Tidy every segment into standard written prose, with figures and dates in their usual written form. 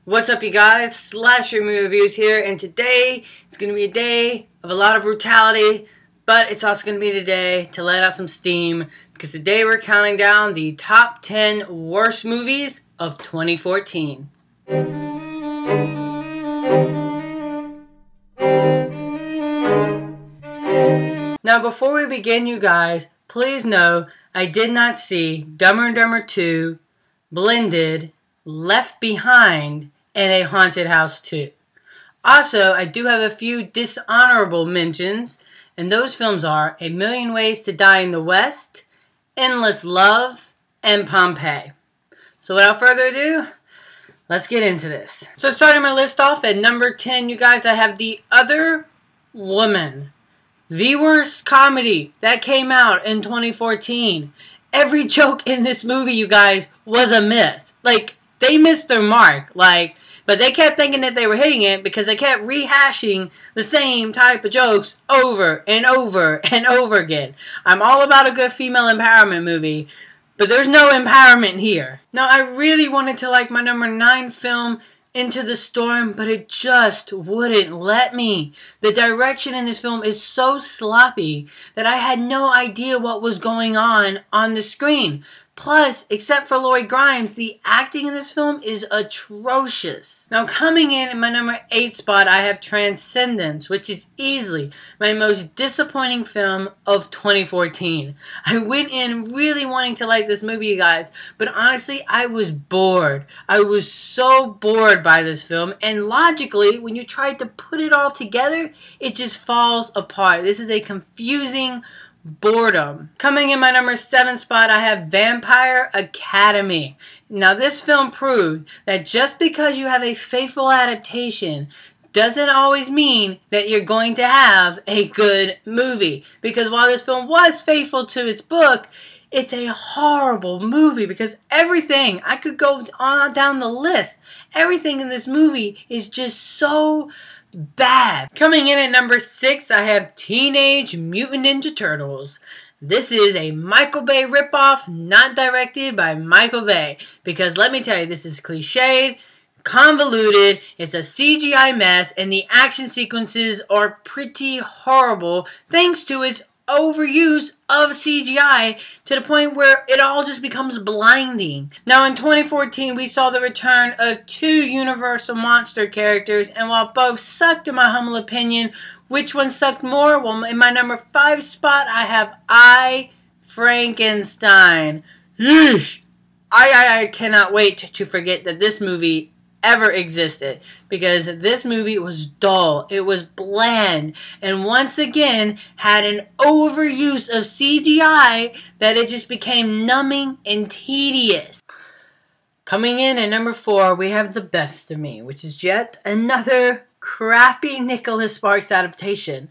What's up, you guys? Slasher Movie Reviews here, and today it's going to be a day of a lot of brutality, but it's also going to be a day to let out some steam, because today we're counting down the top 10 worst movies of 2014. Now, before we begin, you guys, please know I did not see Dumber and Dumber 2, Blended, Left Behind, and A Haunted House 2. Also, I do have a few dishonorable mentions, and those films are A Million Ways to Die in the West, Endless Love, and Pompeii. So without further ado, let's get into this. So starting my list off at number 10, you guys, I have The Other Woman. The worst comedy that came out in 2014. Every joke in this movie, you guys, was a miss. They missed their mark. But they kept thinking that they were hitting it because they kept rehashing the same type of jokes over and over and over again. I'm all about a good female empowerment movie, but there's no empowerment here. Now, I really wanted to like my number 9 film, Into the Storm, but it just wouldn't let me. The direction in this film is so sloppy that I had no idea what was going on the screen. Plus, except for Lloyd Grimes, the acting in this film is atrocious. Now, coming in at my number 8 spot, I have Transcendence, which is easily my most disappointing film of 2014. I went in really wanting to like this movie, you guys, but honestly, I was bored. I was so bored by this film, and logically, when you try to put it all together, it just falls apart. This is a confusing boredom. Coming in my number 7 spot, I have Vampire Academy. Now, this film proved that just because you have a faithful adaptation doesn't always mean that you're going to have a good movie. Because while this film was faithful to its book, it's a horrible movie because everything, I could go on down the list, everything in this movie is just so bad. Coming in at number 6, I have Teenage Mutant Ninja Turtles. This is a Michael Bay ripoff, not directed by Michael Bay. Because let me tell you, this is cliched, convoluted, it's a CGI mess, and the action sequences are pretty horrible thanks to its overuse of CGI to the point where it all just becomes blinding. Now, in 2014, we saw the return of 2 Universal monster characters, and while both sucked in my humble opinion, which one sucked more? Well, in my number 5 spot, I have I, Frankenstein. Yeesh! I cannot wait to forget that this movie ever existed, because this movie was dull, it was bland, and once again had an overuse of CGI that it just became numbing and tedious. Coming in at number 4, we have The Best of Me, which is yet another crappy Nicholas Sparks adaptation.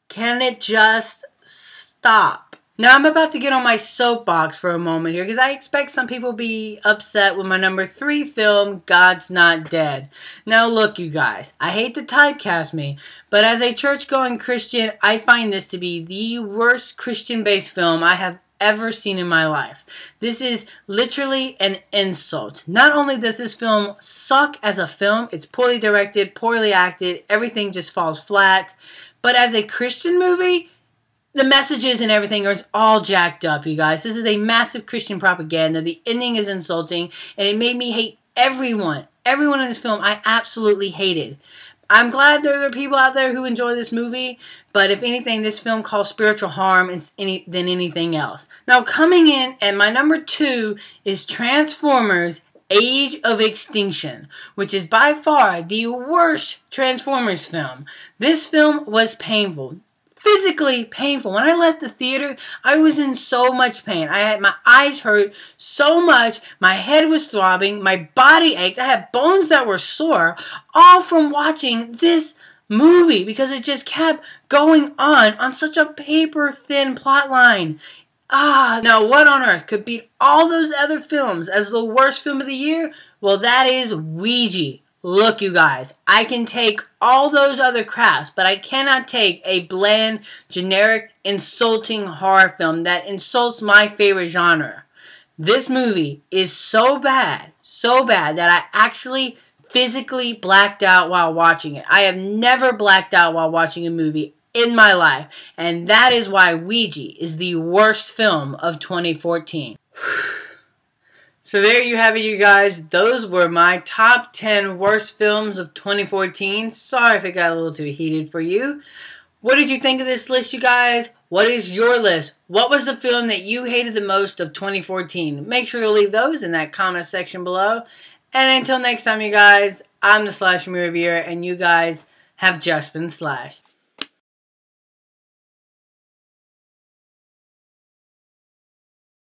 Can it just stop? Now, I'm about to get on my soapbox for a moment here, because I expect some people to be upset with my number 3 film, God's Not Dead. Now, look, you guys, I hate to typecast me, but as a church-going Christian, I find this to be the worst Christian-based film I have ever seen in my life. This is literally an insult. Not only does this film suck as a film, it's poorly directed, poorly acted, everything just falls flat, but as a Christian movie, the messages and everything are all jacked up, you guys. This is a massive Christian propaganda. The ending is insulting, and it made me hate everyone. Everyone in this film I absolutely hated. I'm glad there are people out there who enjoy this movie, but if anything, this film caused spiritual harm than anything else. Now, coming in at my number 2 is Transformers Age of Extinction, which is by far the worst Transformers film. This film was painful. Physically painful. When I left the theater, I was in so much pain. My eyes hurt so much, my head was throbbing, my body ached, I had bones that were sore, all from watching this movie because it just kept going on such a paper-thin plot line. Now what on earth could beat all those other films as the worst film of the year? Well, that is Ouija. Look, you guys, I can take all those other craps, but I cannot take a bland, generic, insulting horror film that insults my favorite genre. This movie is so bad, so bad that I actually physically blacked out while watching it. I have never blacked out while watching a movie in my life, and that is why Ouija is the worst film of 2014. So there you have it, you guys. Those were my top 10 worst films of 2014. Sorry if it got a little too heated for you. What did you think of this list, you guys? What is your list? What was the film that you hated the most of 2014? Make sure to leave those in that comment section below. And until next time, you guys, I'm the Slash Movie Reviewer, and you guys have just been slashed.